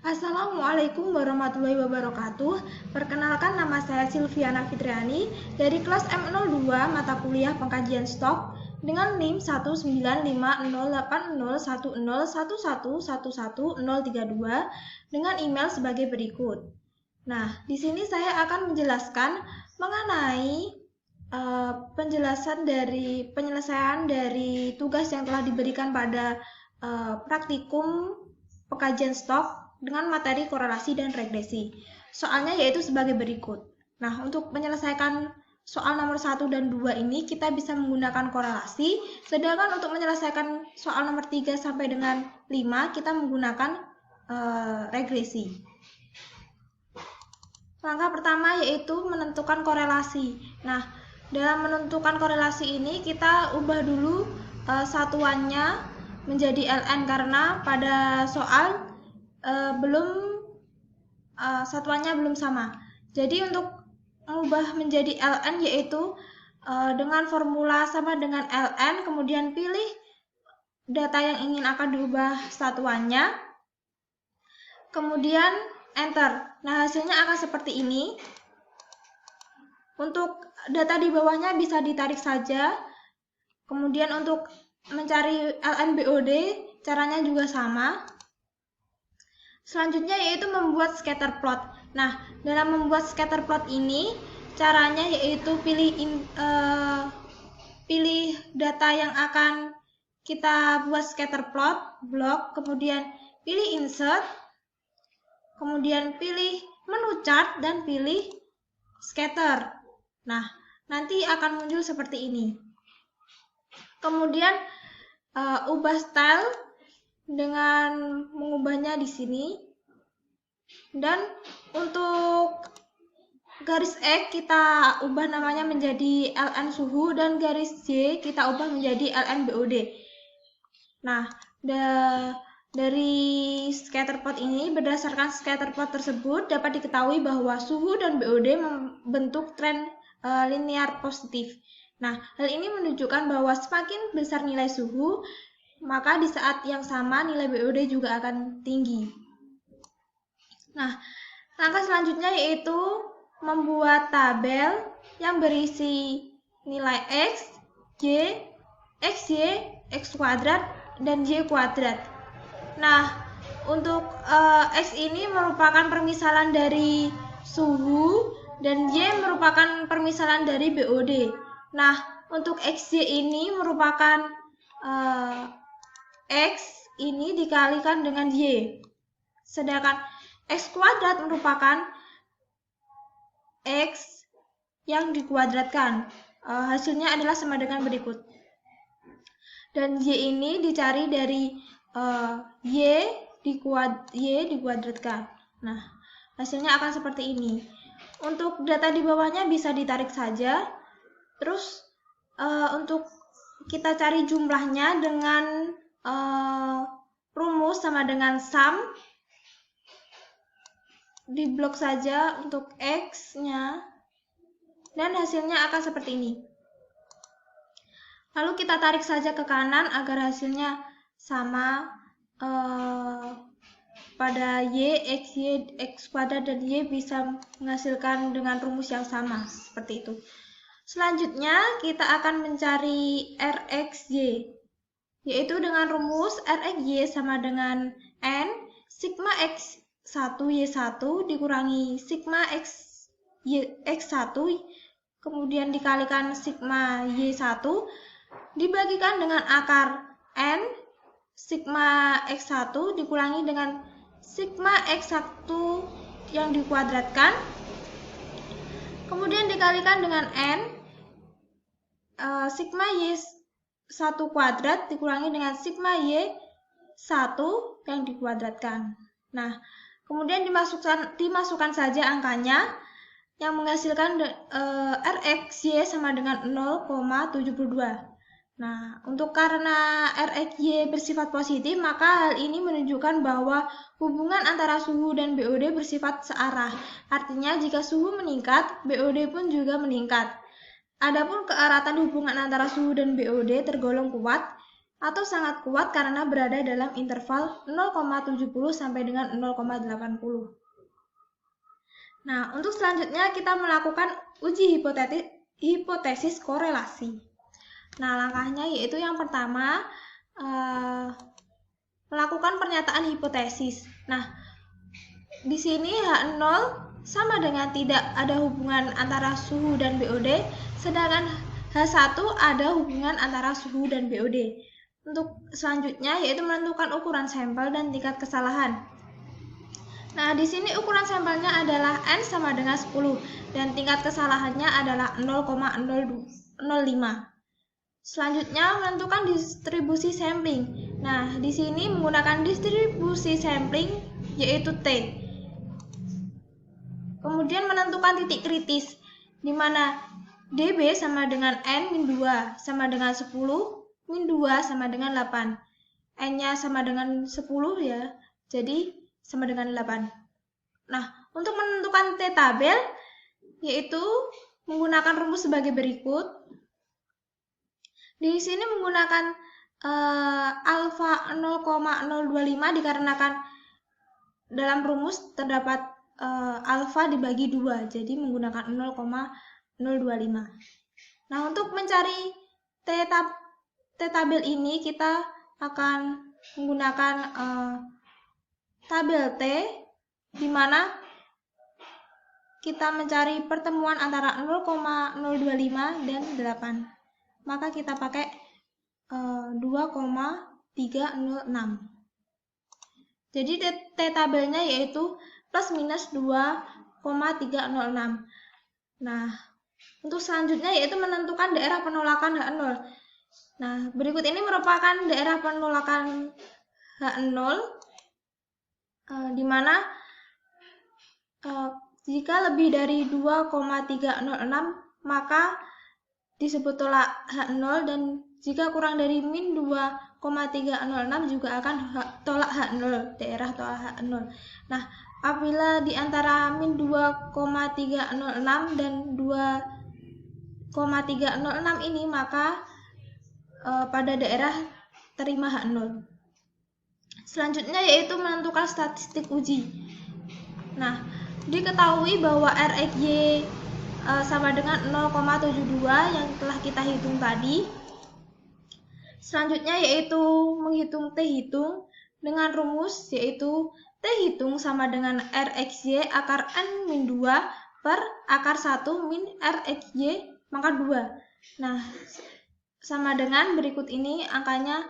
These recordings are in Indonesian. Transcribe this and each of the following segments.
Assalamualaikum warahmatullahi wabarakatuh. Perkenalkan, nama saya Silviana Fitriani dari kelas M02 mata kuliah pengkajian stok dengan NIM 195508010111132 dengan email sebagai berikut. Nah, di sini saya akan menjelaskan mengenai penyelesaian dari tugas yang telah diberikan pada praktikum pengkajian stok dengan materi korelasi dan regresi. Soalnya yaitu sebagai berikut. Nah, untuk menyelesaikan soal nomor 1 dan 2 ini kita bisa menggunakan korelasi, sedangkan untuk menyelesaikan soal nomor 3 sampai dengan 5 kita menggunakan regresi. Langkah pertama yaitu menentukan korelasi. Nah, dalam menentukan korelasi ini kita ubah dulu satuannya menjadi ln karena pada soal satuannya belum sama. Jadi untuk mengubah menjadi ln yaitu dengan formula sama dengan ln, kemudian pilih data yang ingin akan diubah satuannya, kemudian enter. Nah, hasilnya akan seperti ini. Untuk data di bawahnya bisa ditarik saja. Kemudian untuk mencari ln BOD caranya juga sama. Selanjutnya yaitu membuat scatter plot. Nah, dalam membuat scatter plot ini caranya yaitu pilih data yang akan kita buat scatter plot, blok, kemudian pilih insert, kemudian pilih menu chart dan pilih scatter. Nah, nanti akan muncul seperti ini. Kemudian ubah style dengan mengubahnya di sini. Dan untuk garis X kita ubah namanya menjadi ln suhu dan garis Y kita ubah menjadi ln BOD. Nah, dari scatterplot ini, berdasarkan scatterplot tersebut dapat diketahui bahwa suhu dan BOD membentuk tren linear positif. Nah, hal ini menunjukkan bahwa semakin besar nilai suhu, maka di saat yang sama nilai BOD juga akan tinggi. Nah, langkah selanjutnya yaitu membuat tabel yang berisi nilai X, Y, XY, X kuadrat, dan Y kuadrat. Nah, untuk X ini merupakan permisalan dari suhu dan Y merupakan permisalan dari BOD. Nah, untuk XY ini merupakan X ini dikalikan dengan Y. Sedangkan X kuadrat merupakan X yang dikuadratkan. Hasilnya adalah sama dengan berikut. Dan Y ini dicari dari Y dikuadratkan. Nah, hasilnya akan seperti ini. Untuk data di bawahnya bisa ditarik saja. Terus untuk kita cari jumlahnya dengan rumus sama dengan sum. Diblok saja untuk X-nya. Dan hasilnya akan seperti ini. Lalu kita tarik saja ke kanan agar hasilnya sama pada Y, XY, X kuadrat dan Y bisa menghasilkan dengan rumus yang sama, seperti itu. Selanjutnya kita akan mencari RXY, yaitu dengan rumus RXY sama dengan N sigma X1 Y1 dikurangi sigma X1 kemudian dikalikan sigma Y1 dibagikan dengan akar N sigma X1 dikurangi dengan sigma X1 yang dikuadratkan, kemudian dikalikan dengan N sigma Y1 kuadrat dikurangi dengan sigma Y1 yang dikuadratkan. Nah, kemudian dimasukkan saja angkanya yang menghasilkan RXY sama dengan 0,72. Nah, karena RXY bersifat positif, maka hal ini menunjukkan bahwa hubungan antara suhu dan BOD bersifat searah. Artinya, jika suhu meningkat, BOD pun juga meningkat. Adapun keeratan hubungan antara suhu dan BOD tergolong kuat atau sangat kuat karena berada dalam interval 0,70 sampai dengan 0,80. Nah, untuk selanjutnya kita melakukan uji hipotesis korelasi. Nah, langkahnya yaitu yang pertama, melakukan pernyataan hipotesis. Nah, di sini H0 sama dengan tidak ada hubungan antara suhu dan BOD, sedangkan H1 ada hubungan antara suhu dan BOD. Untuk selanjutnya yaitu menentukan ukuran sampel dan tingkat kesalahan. Nah, di sini ukuran sampelnya adalah N sama dengan 10 dan tingkat kesalahannya adalah 0,005. Selanjutnya menentukan distribusi sampling. Nah, di sini menggunakan distribusi sampling yaitu T. Kemudian menentukan titik kritis di mana dB sama dengan N-2 sama dengan 10, min 2 sama dengan 8. N-nya sama dengan 10 ya. Jadi sama dengan 8. Nah, untuk menentukan T-tabel yaitu menggunakan rumus sebagai berikut. Di sini menggunakan alfa 0,025 dikarenakan dalam rumus terdapat alfa dibagi 2, jadi menggunakan 0,025. Nah, untuk mencari T-tabel ini kita akan menggunakan tabel T, di mana kita mencari pertemuan antara 0,025 dan 8. Maka kita pakai 2,306. Jadi T-tabelnya yaitu plus minus 2,306. Nah, untuk selanjutnya yaitu menentukan daerah penolakan H0. Nah, berikut ini merupakan daerah penolakan H0, di mana jika lebih dari 2,306 maka disebut tolak H0, dan jika kurang dari min 2,306 juga akan tolak H0, daerah tolak H0. Nah, apabila di antara min 2,306 dan 2,306 ini maka pada daerah terima H0. Selanjutnya yaitu menentukan statistik uji. Nah, diketahui bahwa RxY sama dengan 0,72 yang telah kita hitung tadi. Selanjutnya yaitu menghitung T hitung dengan rumus yaitu T hitung sama dengan RxY akar N min 2 per akar 1 min RxY maka 2. Nah, sama dengan berikut ini angkanya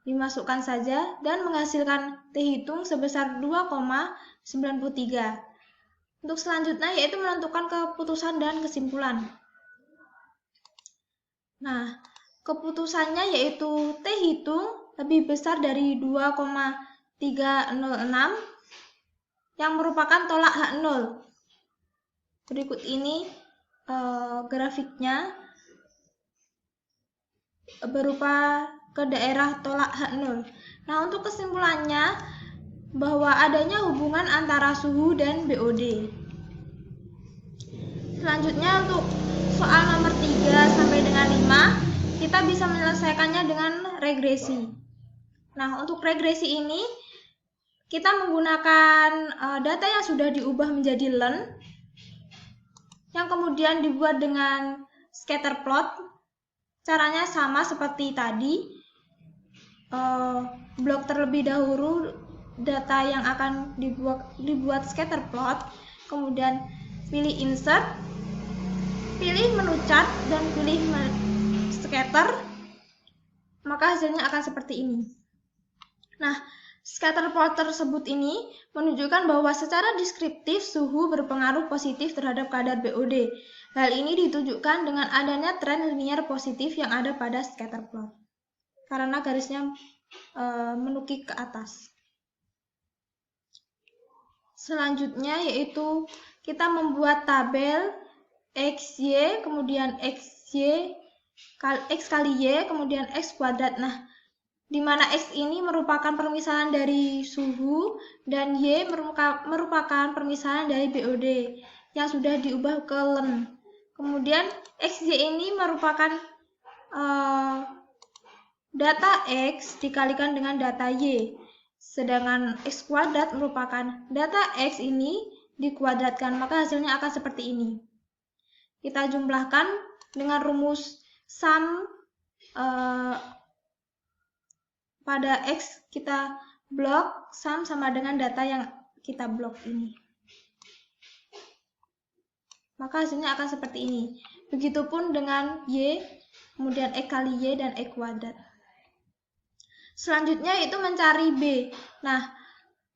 dimasukkan saja dan menghasilkan T hitung sebesar 2,93. Untuk selanjutnya yaitu menentukan keputusan dan kesimpulan. Nah, keputusannya yaitu T hitung lebih besar dari 2,306 yang merupakan tolak H0. Berikut ini grafiknya berupa ke daerah tolak H0. Nah, untuk kesimpulannya bahwa adanya hubungan antara suhu dan BOD. Selanjutnya untuk soal nomor 3 sampai dengan 5 kita bisa menyelesaikannya dengan regresi. Nah, untuk regresi ini kita menggunakan data yang sudah diubah menjadi len yang kemudian dibuat dengan scatter plot. Caranya sama seperti tadi. Blok terlebih dahulu data yang akan dibuat scatter plot, kemudian pilih insert, pilih menu chart dan pilih scatter, maka hasilnya akan seperti ini. Nah, scatter plot tersebut ini menunjukkan bahwa secara deskriptif suhu berpengaruh positif terhadap kadar BOD. Hal ini ditunjukkan dengan adanya tren linier positif yang ada pada scatter plot karena garisnya menukik ke atas. Selanjutnya yaitu kita membuat tabel XY, kemudian X kali Y, kemudian X kuadrat. Nah, di mana X ini merupakan permisalan dari suhu dan Y merupakan permisalan dari BOD yang sudah diubah ke len. Kemudian XY ini merupakan data X dikalikan dengan data Y. Sedangkan X kuadrat merupakan data X ini dikuadratkan, maka hasilnya akan seperti ini. Kita jumlahkan dengan rumus sum pada X kita blok, sum sama dengan data yang kita blok ini. Maka hasilnya akan seperti ini. Begitupun dengan Y, kemudian X kali Y dan X kuadrat. Selanjutnya itu mencari B. Nah,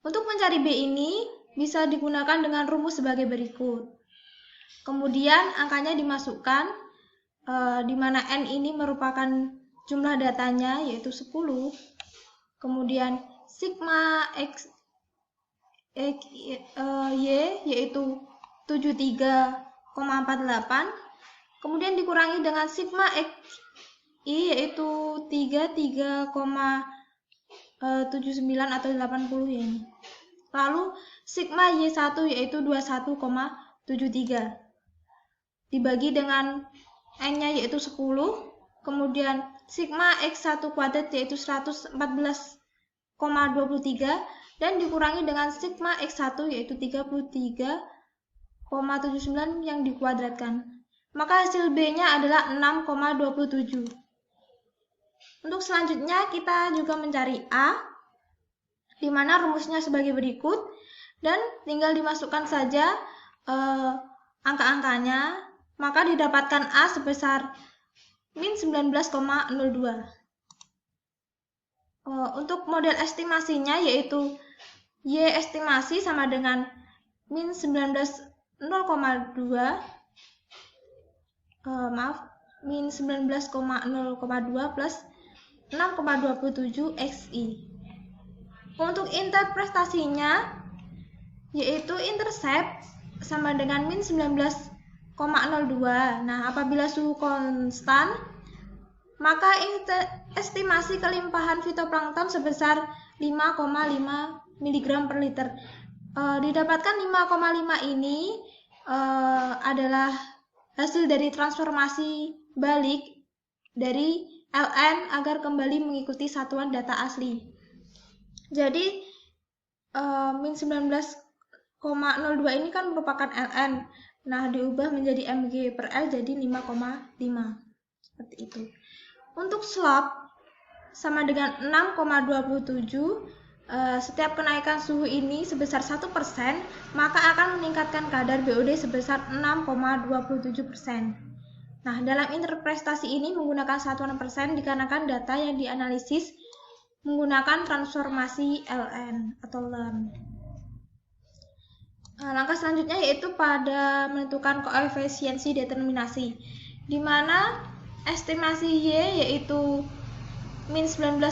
untuk mencari B ini bisa digunakan dengan rumus sebagai berikut. Kemudian angkanya dimasukkan, di mana N ini merupakan jumlah datanya yaitu 10. Kemudian sigma X Y yaitu 73,48. Kemudian dikurangi dengan sigma X I yaitu 33,79 atau 80 ya ini. Lalu sigma Y1 yaitu 21,73. Dibagi dengan N-nya yaitu 10. Kemudian sigma X1 kuadrat yaitu 114,23 dan dikurangi dengan sigma X1 yaitu 33,79 yang dikuadratkan. Maka hasil B-nya adalah 6,27. Untuk selanjutnya kita juga mencari A, di mana rumusnya sebagai berikut, dan tinggal dimasukkan saja angka-angkanya, maka didapatkan A sebesar min 19,02. Untuk model estimasinya yaitu Y estimasi sama dengan min 19,02, min 19,02 plus 6,27 XI. Untuk interpretasinya yaitu intercept sama dengan min 19,02. Nah, apabila suhu konstan, maka estimasi kelimpahan fitoplankton sebesar 5,5 mg per liter. Didapatkan 5,5 ini adalah hasil dari transformasi balik dari ln agar kembali mengikuti satuan data asli. Jadi min 19,02 ini kan merupakan ln. Nah, diubah menjadi mg per L jadi 5,5. Seperti itu. Untuk slope sama dengan 6,27. Setiap kenaikan suhu ini sebesar 1%, maka akan meningkatkan kadar BOD sebesar 6,27%. Nah, dalam interpretasi ini menggunakan satuan persen dikarenakan data yang dianalisis menggunakan transformasi ln atau ln. Langkah selanjutnya yaitu pada menentukan koefisiensi determinasi, di mana estimasi Y yaitu min 19,02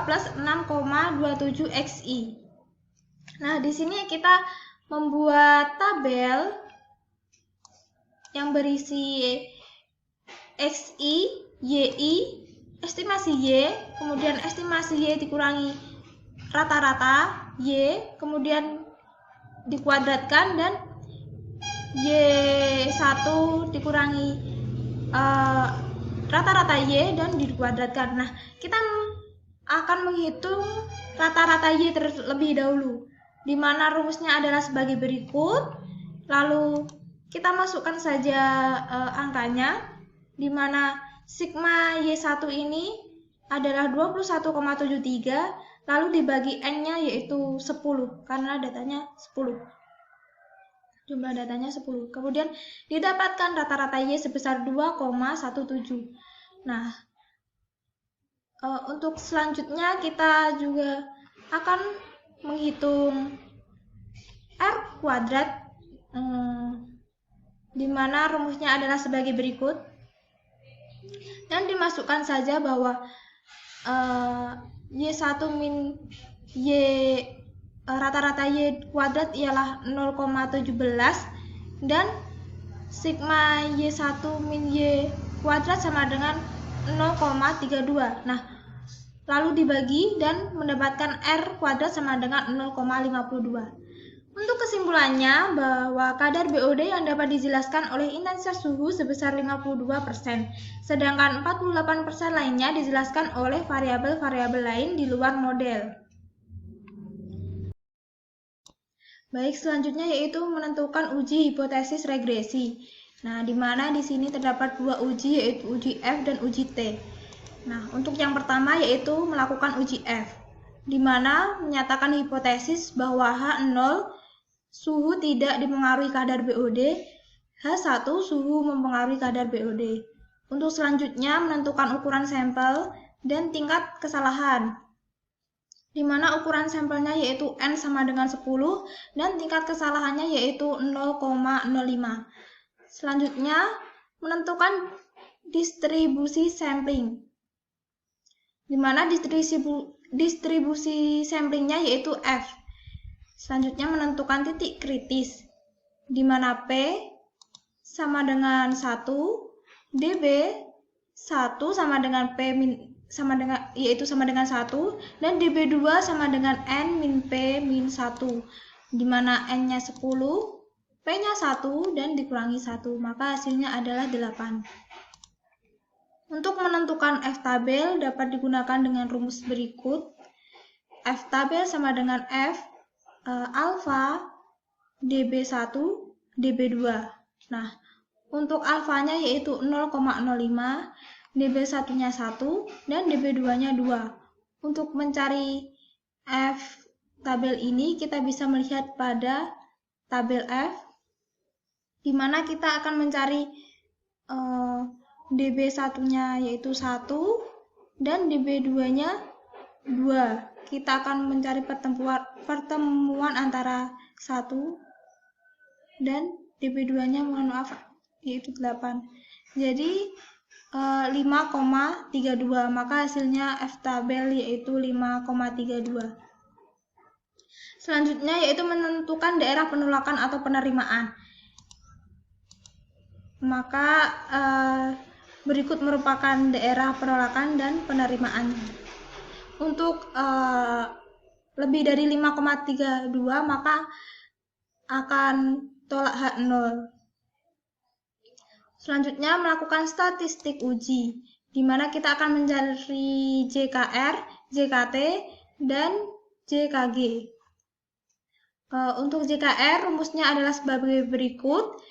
plus 6,27 XI. Nah, di sini kita membuat tabel yang berisi XI, YI, estimasi Y, kemudian estimasi Y dikurangi rata-rata Y, kemudian dikuadratkan, dan Y1 dikurangi rata-rata Y dan dikuadratkan. Nah, kita akan menghitung rata-rata Y terlebih dahulu, di mana rumusnya adalah sebagai berikut. Lalu kita masukkan saja angkanya, di mana sigma Y1 ini adalah 21,73, lalu dibagi N-nya yaitu 10, karena datanya 10. Jumlah datanya 10. Kemudian didapatkan rata-rata Y sebesar 2,17. Nah, untuk selanjutnya kita juga akan menghitung R kuadrat, di mana rumusnya adalah sebagai berikut. Dan dimasukkan saja bahwa Y1 min Y rata-rata Y kuadrat ialah 0,17 dan sigma Y1 min Y kuadrat sama dengan 0,32. Nah, lalu dibagi dan mendapatkan R kuadrat sama dengan 0,52. Untuk kesimpulannya bahwa kadar BOD yang dapat dijelaskan oleh intensitas suhu sebesar 52%, sedangkan 48% lainnya dijelaskan oleh variabel-variabel lain di luar model. Baik, selanjutnya yaitu menentukan uji hipotesis regresi. Nah, di mana di sini terdapat dua uji, yaitu uji F dan uji T. Nah, untuk yang pertama yaitu melakukan uji F, di mana menyatakan hipotesis bahwa H0 suhu tidak dipengaruhi kadar BOD, H1 suhu mempengaruhi kadar BOD. Untuk selanjutnya menentukan ukuran sampel dan tingkat kesalahan, di mana ukuran sampelnya yaitu N sama dengan 10 dan tingkat kesalahannya yaitu 0,05. Selanjutnya menentukan distribusi sampling, di mana distribusi samplingnya yaitu F. Selanjutnya menentukan titik kritis, di mana P sama dengan 1, dB 1 sama dengan P sama dengan 1, dan dB2 sama dengan N min P min 1, di mana N-nya 10, P-nya 1, dan dikurangi 1, maka hasilnya adalah 8. Untuk menentukan F-tabel dapat digunakan dengan rumus berikut. F-tabel sama dengan F alfa dB1 dB2. Nah, untuk alfanya yaitu 0,05, dB1-nya 1 dan dB2-nya 2. Untuk mencari F tabel ini kita bisa melihat pada tabel F, di mana kita akan mencari dB1-nya yaitu 1 dan dB2-nya 2. Kita akan mencari pertemuan antara 1 dan dB2-nya, mohon maaf, yaitu 8. Jadi 5,32, maka hasilnya F-tabel yaitu 5,32. Selanjutnya yaitu menentukan daerah penolakan atau penerimaan. Maka berikut merupakan daerah penolakan dan penerimaannya. Untuk lebih dari 5,32 maka akan tolak H0. Selanjutnya melakukan statistik uji, di mana kita akan mencari JKR, JKT, dan JKG. Untuk JKR rumusnya adalah sebagai berikut.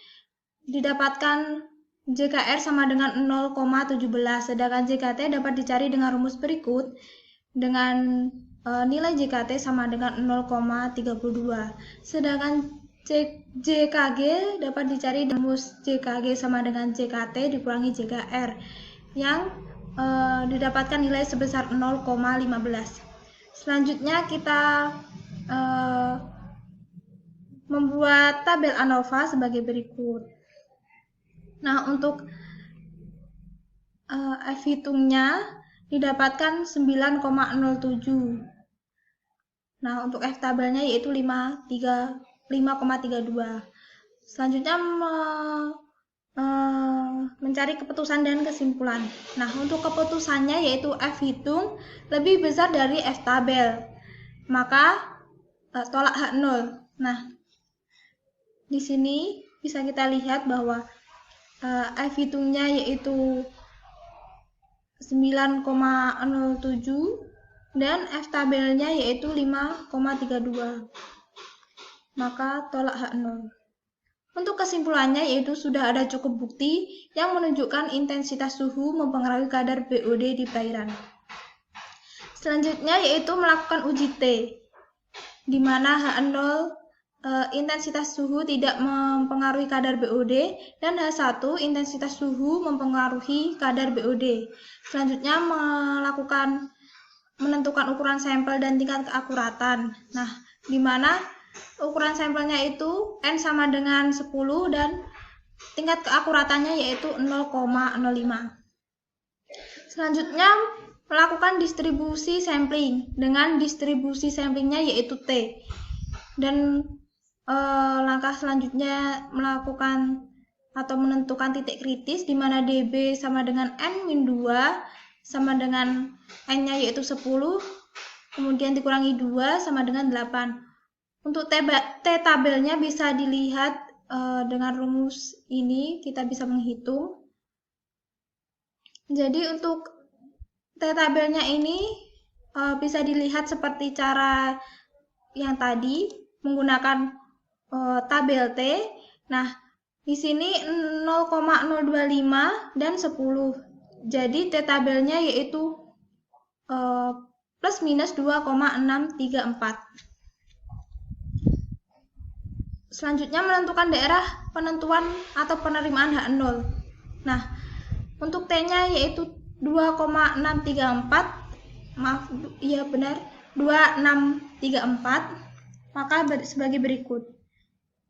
Didapatkan JKR sama dengan 0,17, sedangkan JKT dapat dicari dengan rumus berikut, dengan nilai JKT sama dengan 0,32. Sedangkan JKG dapat dicari dengan rumus JKG sama dengan JKT dikurangi JKR, yang didapatkan nilai sebesar 0,15. Selanjutnya kita membuat tabel ANOVA sebagai berikut. Nah, untuk F hitungnya didapatkan 9,07. Nah, untuk F tabelnya yaitu 5,32. Selanjutnya mencari keputusan dan kesimpulan. Nah, untuk keputusannya yaitu F hitung lebih besar dari F tabel, maka tolak H0. Nah, di sini bisa kita lihat bahwa F hitungnya yaitu 9,07 dan F tabelnya yaitu 5,32, maka tolak H0. Untuk kesimpulannya yaitu sudah ada cukup bukti yang menunjukkan intensitas suhu mempengaruhi kadar BOD di perairan. Selanjutnya yaitu melakukan uji T, di mana H0 intensitas suhu tidak mempengaruhi kadar BOD, dan H1 intensitas suhu mempengaruhi kadar BOD. Selanjutnya menentukan ukuran sampel dan tingkat keakuratan. Nah, di mana ukuran sampelnya itu N sama dengan 10 dan tingkat keakuratannya yaitu 0,05. Selanjutnya melakukan distribusi sampling dengan distribusi samplingnya yaitu T. Dan langkah selanjutnya melakukan atau menentukan titik kritis, di mana dB sama dengan N-2 sama dengan N-nya yaitu 10, kemudian dikurangi 2 sama dengan 8. Untuk T-tabelnya bisa dilihat dengan rumus ini, kita bisa menghitung. Jadi untuk T-tabelnya ini bisa dilihat seperti cara yang tadi, menggunakan tabel T. Nah, di sini 0,025 dan 10. Jadi T-tabelnya yaitu plus minus 2,634. Selanjutnya menentukan daerah penentuan atau penerimaan hak 0. Nah, untuk T-nya yaitu 2,634. Maaf, iya benar, 2634. Maka sebagai berikut.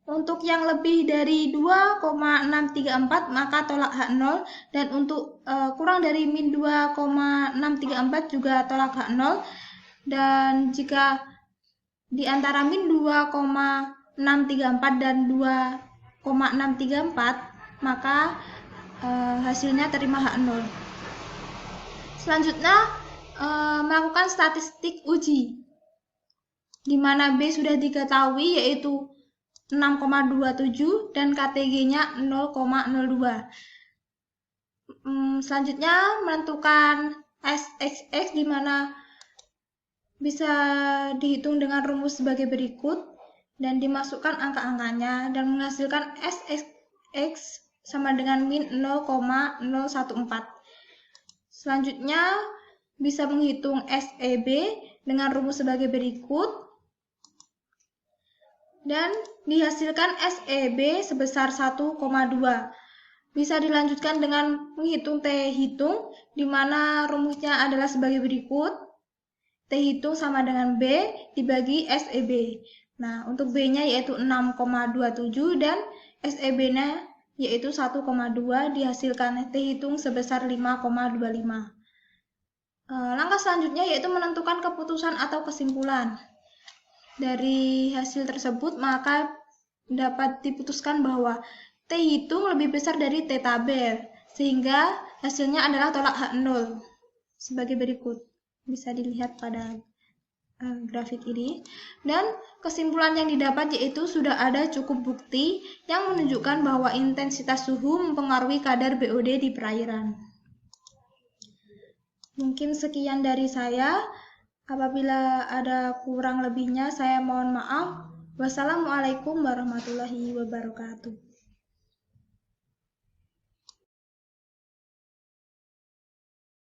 Untuk yang lebih dari 2,634 maka tolak hak 0, dan untuk kurang dari min 2,634 juga tolak hak 0. Dan jika di antara min 2,634 dan 2,634 maka hasilnya terima hak 0. Selanjutnya melakukan statistik uji, di mana B sudah diketahui yaitu 6,27 dan KTG-nya 0,02. Selanjutnya menentukan SXX, di mana bisa dihitung dengan rumus sebagai berikut dan dimasukkan angka-angkanya dan menghasilkan SXX sama dengan min 0,014. Selanjutnya bisa menghitung SEB dengan rumus sebagai berikut dan dihasilkan SEB sebesar 1,2. Bisa dilanjutkan dengan menghitung T hitung, di mana rumusnya adalah sebagai berikut. T hitung sama dengan B dibagi SEB. Nah, untuk B-nya yaitu 6,27 dan SEB-nya yaitu 1,2, dihasilkan T hitung sebesar 5,25. Langkah selanjutnya yaitu menentukan keputusan atau kesimpulan. Dari hasil tersebut maka dapat diputuskan bahwa T hitung lebih besar dari T tabel, sehingga hasilnya adalah tolak hak 0 sebagai berikut. Bisa dilihat pada grafik ini. Dan kesimpulan yang didapat yaitu sudah ada cukup bukti yang menunjukkan bahwa intensitas suhu mempengaruhi kadar BOD di perairan. Mungkin sekian dari saya. Apabila ada kurang lebihnya saya mohon maaf. Wassalamualaikum warahmatullahi wabarakatuh.